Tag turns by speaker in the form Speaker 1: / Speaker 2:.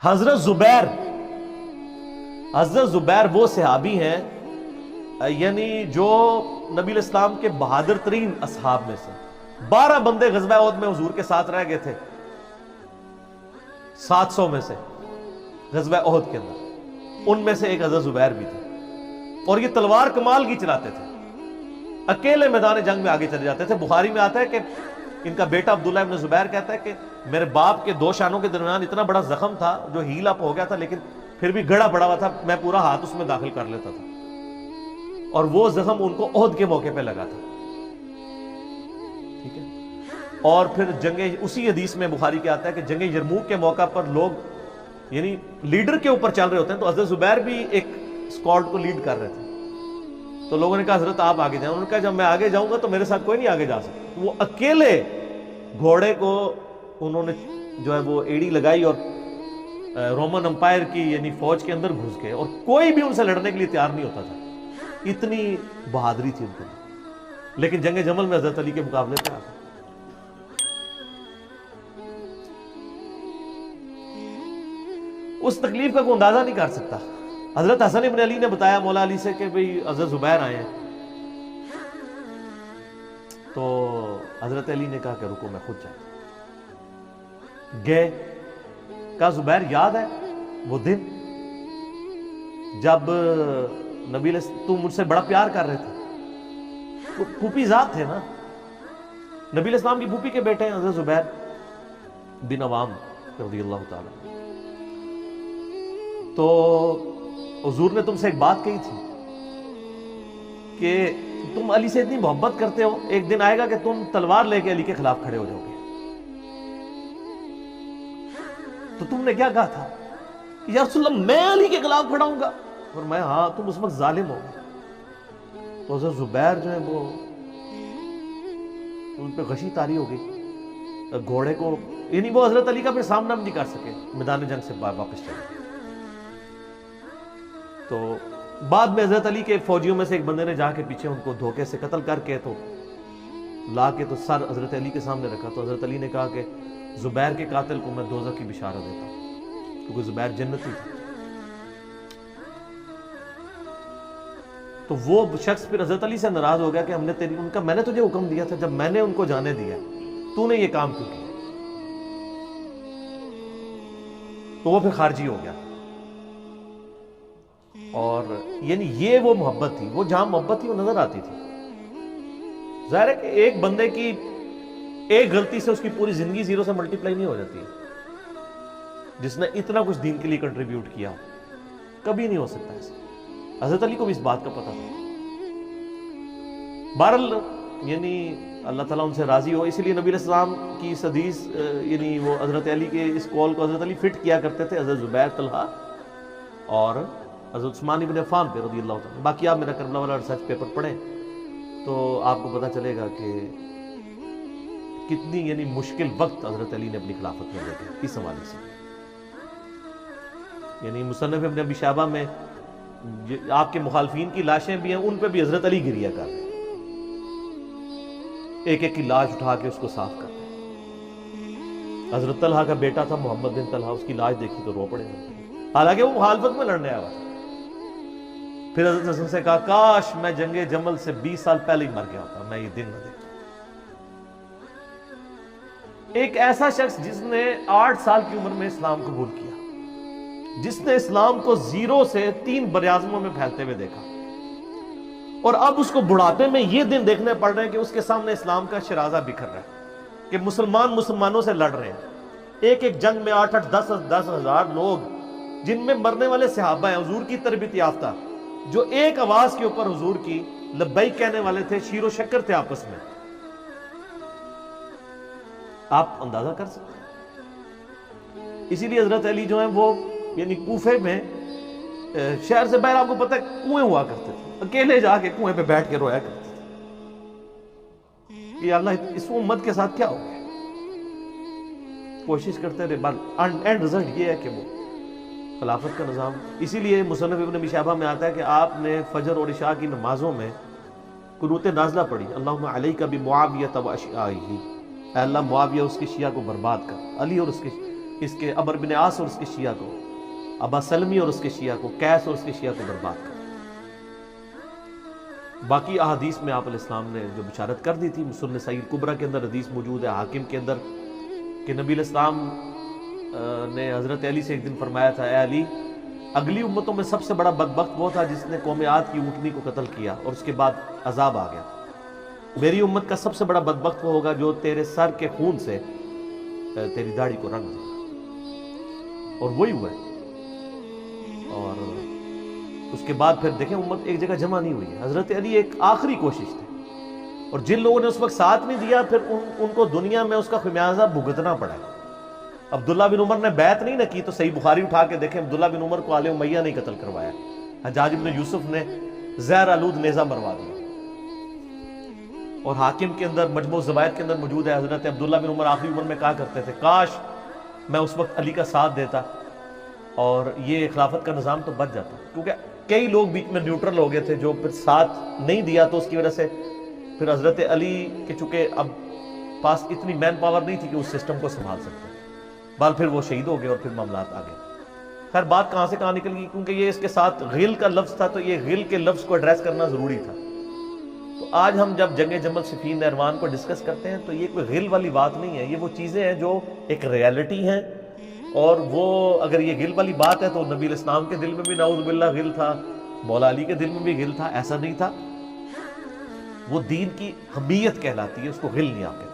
Speaker 1: حضرت زبیر وہ صحابی ہیں یعنی جو نبی الاسلام کے بہادر ترین اصحاب میں سے 12 بندے غزوہ احد میں حضور کے ساتھ رہ گئے تھے 700 میں سے غزوہ احد کے اندر، ان میں سے ایک حضرت زبیر بھی تھے، اور یہ تلوار کمال کی چلاتے تھے، اکیلے میدان جنگ میں آگے چلے جاتے تھے۔ بخاری میں آتا ہے کہ ان کا بیٹا عبداللہ ابن زبیر کہتا ہے کہ میرے باپ کے 2 شانوں کے درمیان اتنا بڑا زخم تھا جو ہیل اپ ہو گیا تھا، لیکن پھر بھی گڑا پڑا ہوا تھا، میں پورا ہاتھ اس میں داخل کر لیتا تھا، اور وہ زخم ان کو احد کے موقع پہ لگا تھا، ٹھیک ہے۔ اور پھر جنگ، اسی حدیث میں بخاری کے آتا ہے کہ جنگ یرموک کے موقع پر لوگ یعنی لیڈر کے اوپر چل رہے ہوتے ہیں، تو حضرت زبیر بھی ایک اسکواڈ کو لیڈ کر رہے تھے، تو لوگوں نے کہا حضرت آپ آگے جائیں، انہوں نے کہا جب میں آگے جاؤں گا تو میرے ساتھ کوئی نہیں آگے جا سکتا۔ وہ اکیلے گھوڑے کو انہوں نے جو ہے وہ ایڑی لگائی اور رومن امپائر کی یعنی فوج کے اندر گھس گئے، اور کوئی بھی ان سے لڑنے کے لیے تیار نہیں ہوتا تھا، اتنی بہادری تھی ان کو، لیکن جنگ جمل میں حضرت علی کے مقابلے پہ آ گئے۔ اس تکلیف کا کوئی اندازہ نہیں کر سکتا۔ حضرت حسن ابن علی نے بتایا مولا علی سے کہ بھئی حضرت زبیر آئے ہیں، تو حضرت علی نے کہا کہ رکو میں خود چاہتا ہوں۔ گئے، کہا زبیر یاد ہے وہ دن جب نبی تم مجھ سے بڑا پیار کر رہے تھے، پھوپھی ذات تھے نا، نبی الاسلام کی پھوپھی کے بیٹے ہیں حضرت زبیر بن عوام رضی اللہ تعالی۔ تو حضور نے تم سے ایک بات کہی تھی کہ تم علی سے اتنی محبت کرتے ہو، ایک دن آئے گا کہ تم تلوار لے کے علی کے خلاف کھڑے ہو جاؤ گے۔ تو تم نے کیا کہا تھا کہ یا رسول اللہ میں علی کے خلاف کھڑا ہوں گا؟ اور میں ہاں، تم اس وقت ظالم ہو گئے۔ تو حضرت زبیر جو ہے وہ ان پہ غشی طاری ہو گئی، گھوڑے کو یعنی وہ حضرت علی کا پھر سامنا بھی نہیں کر سکے، میدان جنگ سے واپس چلے گئے۔ تو بعد میں حضرت علی کے فوجیوں میں سے ایک بندے نے جا کے پیچھے ان کو دھوکے سے قتل کر کے تو لا کے تو سر حضرت علی کے سامنے رکھا، تو حضرت علی نے کہا کہ زبیر کے قاتل کو میں دوزخ کی بشارت دیتا ہوں، کیونکہ زبیر جنتی تھا۔ تو وہ شخص پھر حضرت علی سے ناراض ہو گیا کہ ہم نے ان کا میں نے تجھے حکم دیا تھا، جب میں نے ان کو جانے دیا تو نے یہ کام کیوں کیا؟ تو وہ پھر خارجی ہو گیا۔ اور یعنی یہ وہ محبت تھی، وہ جہاں محبت تھی وہ نظر آتی تھی۔ ظاہر ہے کہ ایک بندے کی ایک غلطی سے اس کی پوری زندگی زیرو سے ملٹی پلائی نہیں ہو جاتی ہے، جس نے اتنا کچھ دین کے لیے کنٹریبیوٹ کیا کبھی نہیں ہو سکتا ایسا۔ حضرت علی کو بھی اس بات کا پتہ تھا۔ بہرحال یعنی اللہ تعالیٰ ان سے راضی ہو، اسی لیے نبی علیہ السلام کی اس حدیث یعنی وہ حضرت علی کے اس قول کو حضرت علی فٹ کیا کرتے تھے حضرت زبیر، طلحہ اور حضرت عثمان ابن عفان پہ رضی اللہ تعالیٰ۔ باقی آپ میرا کربلا والا ریسرچ پیپر پڑھیں تو آپ کو پتہ چلے گا کہ کتنی یعنی مشکل وقت حضرت علی نے اپنی خلافت میں دیکھا اس حوالے سے۔ یعنی مصنف ابن ابی شیبہ میں آپ کے مخالفین کی لاشیں بھی ہیں، ان پہ بھی حضرت علی گریہ کر رہے ہیں، ایک ایک کی لاش اٹھا کے اس کو صاف کر رہے ہیں۔ حضرت طلحہ کا بیٹا تھا محمد بن طلحہ، اس کی لاش دیکھی تو رو پڑے، حالانکہ وہ مخالفت میں لڑنے آیا تھا۔ پھر حضرت حسن سے کہا کاش میں جنگ جمل سے 20 سال پہلے ہی مر گیا ہوتا، میں یہ دن نہ دیکھتا۔ ایک ایسا شخص جس نے 8 سال کی عمر میں اسلام قبول کیا، جس نے اسلام کو زیرو سے 3 براعظموں میں پھیلتے ہوئے دیکھا، اور اب اس کو بڑھاپے میں یہ دن دیکھنے پڑ رہے ہیں کہ اس کے سامنے اسلام کا شرازہ بکھر رہا ہے، کہ مسلمانوں سے لڑ رہے ہیں، ایک ایک جنگ میں 8-8 10 ہزار لوگ، جن میں مرنے والے صحابہ ہیں حضور کی تربیت یافتہ، جو ایک آواز کے اوپر حضور کی لبیک کہنے والے تھے، شیر و شکر تھے آپس میں۔ آپ اندازہ کر سکتے ہیں۔ اسی لیے حضرت علی جو ہیں وہ یعنی کوفے میں شہر سے باہر آپ کو پتہ ہے کنویں ہوا کرتے تھے، اکیلے جا کے کنویں پہ بیٹھ کے رویا کرتے تھے کہ اللہ اس امت کے ساتھ کیا ہو گیا۔ کوشش کرتے رہے، اینڈ رزلٹ یہ ہے کہ وہ خلافت کا نظام۔ اسی لیے مصنف ابن ابی شیبہ میں آتا ہے کہ آپ نے فجر اور عشاء کی نمازوں میں قنوت نازلہ پڑھی، اللہم علیک بمعاویہ و اشیاعہ، اے اللہ معاویہ اس کے شیعہ کو برباد کر، علی اور اس کے اس کے عمر بن عاص اور اس کے شیعہ کو، ابا سلمی اور اس کے شیعہ کو، قیس اور اس کے شیعہ کو برباد کر۔ باقی احادیث میں آپ علیہ السلام نے جو بشارت کر دی تھی، سنن سعید کبریٰ کے اندر حدیث موجود ہے، حاکم کے اندر، کہ نبی علیہ السلام نے حضرت علی سے ایک دن فرمایا تھا، اے علی، اگلی امتوں میں سب سے بڑا بدبخت وہ تھا جس نے قوم عاد کی اونٹنی کو قتل کیا اور اس کے بعد عذاب آ گیا۔ میری امت کا سب سے بڑا بدبخت وہ ہوگا جو تیرے سر کے خون سے تیری داڑھی کو رنگ دے، اور وہی ہوا ہے۔ اور اس کے بعد پھر دیکھیں امت ایک جگہ جمع نہیں ہوئی ہے۔ حضرت علی ایک آخری کوشش تھی، اور جن لوگوں نے اس وقت ساتھ نہیں دیا پھر ان کو دنیا میں اس کا خمیازہ بھگتنا پڑا ہے۔ عبداللہ بن عمر نے بیعت نہیں نہ کی تو صحیح بخاری اٹھا کے دیکھیں، عبداللہ بن عمر کو آل امیہ نے قتل کروایا، حجاج بن یوسف نے زہر آلود نیزہ مروا دیا۔ اور حاکم کے اندر مجموع الزوائد کے اندر موجود ہے، حضرت عبداللہ بن عمر آخری عمر میں کہا کرتے تھے، کاش میں اس وقت علی کا ساتھ دیتا اور یہ خلافت کا نظام تو بچ جاتا، کیونکہ کئی لوگ بیچ میں نیوٹرل ہو گئے تھے جو پھر ساتھ نہیں دیا، تو اس کی وجہ سے پھر حضرت علی کے چونکہ اب پاس اتنی مین پاور نہیں تھی کہ اس سسٹم کو سنبھال سکتے، بال پھر وہ شہید ہو گئے اور پھر معاملات آ گئے۔ خیر بات کہاں سے کہاں نکل گئی، کیونکہ یہ اس کے ساتھ غل کا لفظ تھا، تو یہ غل کے لفظ کو ایڈریس کرنا ضروری تھا۔ تو آج ہم جب جنگ جمل صفین نہروان کو ڈسکس کرتے ہیں تو یہ کوئی غل والی بات نہیں ہے، یہ وہ چیزیں ہیں جو ایک ریالٹی ہیں، اور وہ اگر یہ غل والی بات ہے تو نبی علیہ السلام کے دل میں بھی نعوذ باللہ غل تھا، مولا علی کے دل میں بھی غل تھا، ایسا نہیں تھا۔ وہ دین کی حمیت کہلاتی ہے، اس کو غل نہیں آپ کہتے۔